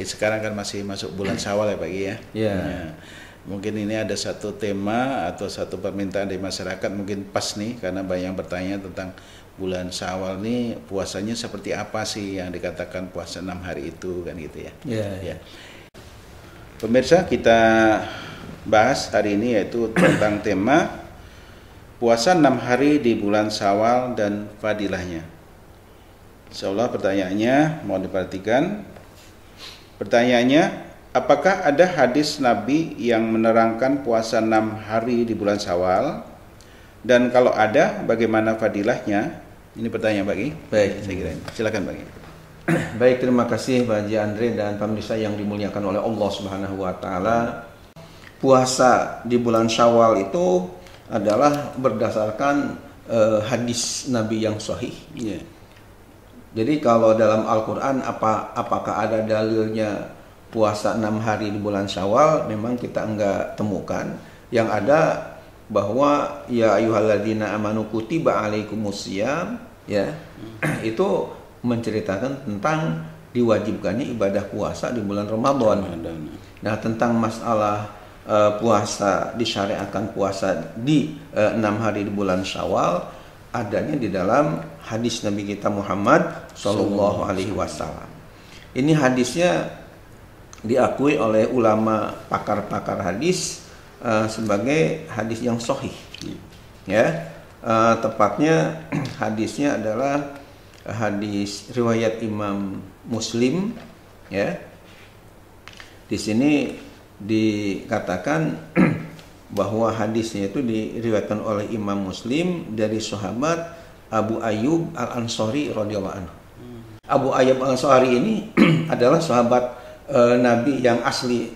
Sekarang kan masih masuk bulan Syawal ya Pak Ki ya. Ya. Ya. Mungkin ini ada satu tema atau satu permintaan dari masyarakat mungkin pas nih karena banyak yang bertanya tentang bulan Syawal nih puasanya seperti apa sih yang dikatakan puasa 6 hari itu kan gitu ya. Ya. Pemirsa, kita bahas hari ini yaitu tentang tema puasa 6 hari di bulan Syawal dan fadilahnya. Insyaallah pertanyaannya mohon diperhatikan. Pertanyaannya, apakah ada hadis Nabi yang menerangkan puasa 6 hari di bulan Syawal? Dan kalau ada, bagaimana fadilahnya? Ini pertanyaan Pak Ki. Baik, saya kira. Silakan Pak Ki. Baik, terima kasih Pak Haji Andre dan pemirsa yang dimuliakan oleh Allah Subhanahu wa taala. Puasa di bulan Syawal itu adalah berdasarkan hadis Nabi yang sahih. Yeah. Jadi kalau dalam Al-Qur'an apakah ada dalilnya puasa 6 hari di bulan Syawal? Memang kita enggak temukan. Yang ada bahwa ya ayyuhalladzina amanu kutiba alaikumusiyam, ya. Itu menceritakan tentang diwajibkannya ibadah puasa di bulan Ramadan. Nah, tentang masalah puasa, disyariatkan puasa di 6 hari di bulan Syawal adanya di dalam hadis Nabi kita Muhammad Sallallahu Alaihi Wasallam. Ini hadisnya diakui oleh ulama pakar-pakar hadis sebagai hadis yang sahih. Ya, tepatnya hadisnya adalah hadis riwayat Imam Muslim. Ya, di sini dikatakan bahwa hadisnya itu diriwayatkan oleh Imam Muslim dari sahabat Abu Ayyub Al-Ansari radhiyallahu anhu. Abu Ayyub Al-Ansari ini adalah sahabat Nabi yang asli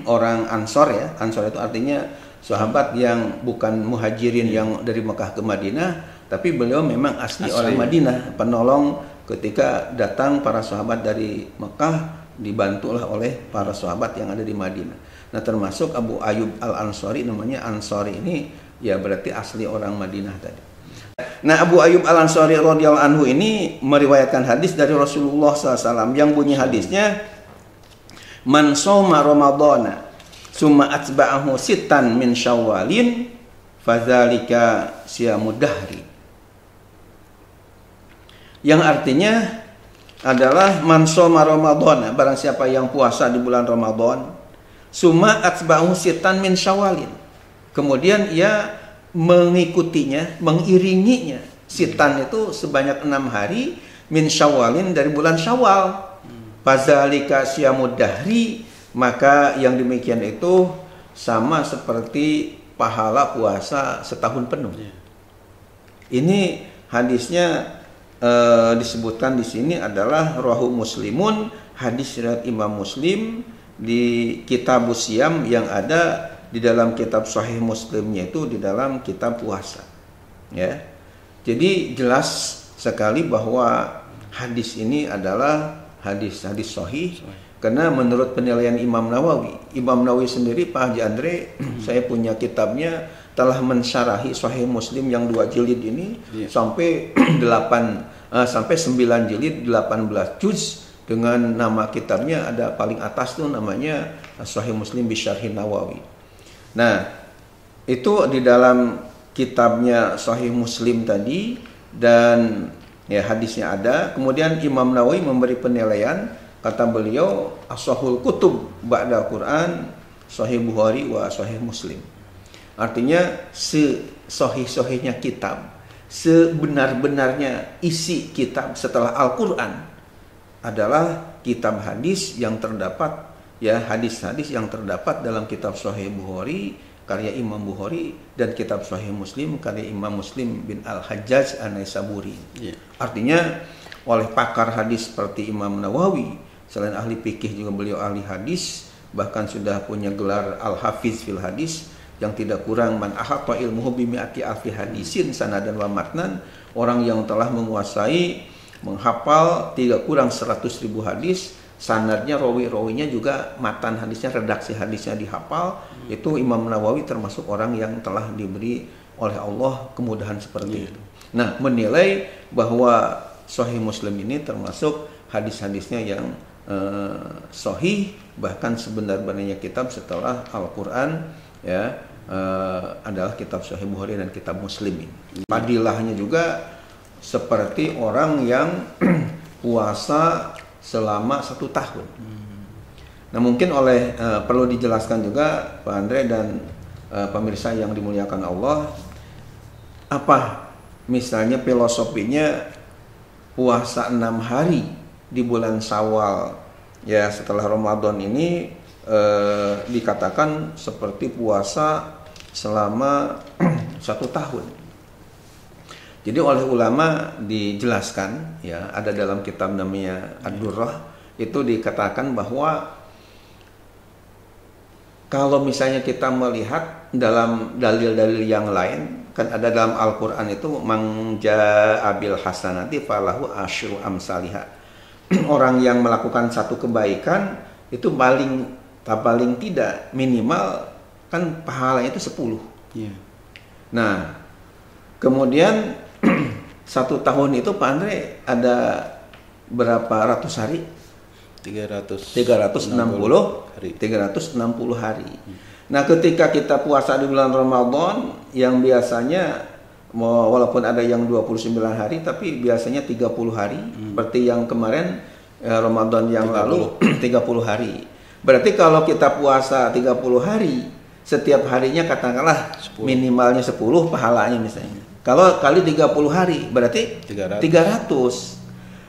orang Ansor ya. Ansor itu artinya sahabat yang bukan muhajirin yang dari Mekah ke Madinah, tapi beliau memang asli orang Madinah, penolong ketika datang para sahabat dari Mekah, dibantulah oleh para sahabat yang ada di Madinah. Nah, termasuk Abu Ayyub Al-Ansari, namanya Ansari ini ya berarti asli orang Madinah tadi. Nah, Abu Ayyub Al-Ansari radhiyallahu anhu ini meriwayatkan hadis dari Rasulullah SAW yang bunyi hadisnya, man shoma ramadhana summa atba'ahu sittan min syawalin fadzalika siyamud dahri. Yang artinya adalah man shoma ramadhana, barang siapa yang puasa di bulan Ramadan, summa atba'ahu sittan min syawalin, kemudian ia mengikutinya, mengiringinya. Sitan itu sebanyak 6 hari, min syawalin dari bulan Syawal. Fadzalika siyamud dahri, maka yang demikian itu sama seperti pahala puasa setahun penuh. Ini hadisnya disebutkan di sini adalah rawahu Muslimun, hadis riwayat Imam Muslim di kitab Siyam yang ada di dalam kitab Sahih Muslimnya itu di dalam kitab puasa. Ya. Jadi jelas sekali bahwa hadis ini adalah hadis sahih karena menurut penilaian Imam Nawawi sendiri Pak Haji Andre, saya punya kitabnya telah mensyarahi Sahih Muslim yang 2 jilid ini sampai 9 jilid 18 juz. Dengan nama kitabnya ada paling atas tuh namanya Sahih Muslim Bisyarhin Nawawi. Nah, itu di dalam kitabnya Sahih Muslim tadi dan ya hadisnya ada. Kemudian Imam Nawawi memberi penilaian, kata beliau ashahul kutub ba'da Quran Sahih Bukhari wa Sahih Muslim. Artinya sesahih-sahihnya kitab, sebenar-benarnya isi kitab setelah Al-Quran adalah kitab hadis yang terdapat, ya hadis-hadis yang terdapat dalam kitab Sahih Bukhari karya Imam Bukhari dan kitab Sahih Muslim karya Imam Muslim bin Al-Hajjaj An-Naisaburi. Artinya oleh pakar hadis seperti Imam Nawawi, selain ahli fikih juga beliau ahli hadis, bahkan sudah punya gelar Al-Hafiz fil Hadis yang tidak kurang man ahata ilmuhu bi mi'ati alfi hadisin sanadan wa matnan, orang yang telah menguasai menghafal tidak kurang 100.000 hadis, sanadnya, rawi-rawinya juga matan hadisnya, redaksi hadisnya dihafal. Itu Imam Nawawi termasuk orang yang telah diberi oleh Allah kemudahan seperti itu. Nah, menilai bahwa Sahih Muslim ini termasuk hadis-hadisnya yang sahih, bahkan sebenar-benarnya kitab setelah Al-Quran ya adalah kitab Sahih Bukhari dan kitab Muslim ini. Fadilahnya juga seperti orang yang puasa selama 1 tahun. Nah mungkin perlu dijelaskan juga Pak Andre dan pemirsa yang dimuliakan Allah, apa misalnya filosofinya puasa 6 hari di bulan Syawal ya setelah Ramadan ini dikatakan seperti puasa selama 1 tahun. Jadi oleh ulama dijelaskan ya, ada dalam kitab namanya Ad-Durrah, itu dikatakan bahwa kalau misalnya kita melihat dalam dalil-dalil yang lain, kan ada dalam Al-Quran itu mangja abil hasanati falahu asyru amsalihha. Orang yang melakukan satu kebaikan itu paling tidak minimal kan pahalanya itu 10. Yeah. Nah, kemudian 1 tahun itu Pak Andre ada berapa ratus hari? 360 hari. Nah, ketika kita puasa di bulan Ramadan yang biasanya walaupun ada yang 29 hari tapi biasanya 30 hari. Seperti yang kemarin Ramadan yang 30. Lalu 30 hari. Berarti kalau kita puasa 30 hari, setiap harinya katakanlah 10. Minimalnya 10 pahalanya misalnya. Kalau kali 30 hari berarti 300.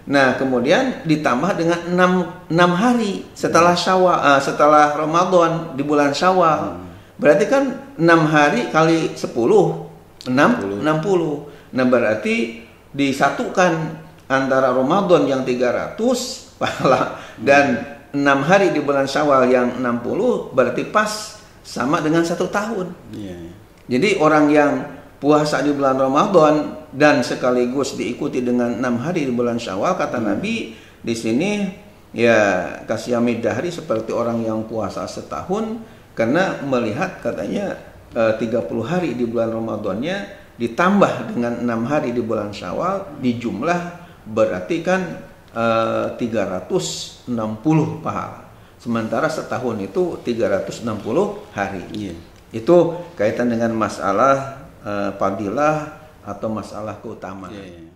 Nah, kemudian ditambah dengan 6 hari setelah setelah Ramadan di bulan Syawal. Berarti kan 6 hari kali 10 60. Nah, berarti disatukan antara Ramadan yang 300 pahala dan 6 hari di bulan Syawal yang 60 berarti pas sama dengan 1 tahun. Jadi orang yang puasa di bulan Ramadan dan sekaligus diikuti dengan 6 hari di bulan Syawal, kata Nabi di sini ya kasyamid dahri, seperti orang yang puasa setahun, karena melihat katanya 30 hari di bulan Ramadannya ditambah dengan 6 hari di bulan Syawal dijumlah berarti kan 360 pahala. Sementara setahun itu 360 hari. Itu kaitan dengan masalah fadilah atau masalah keutamaan.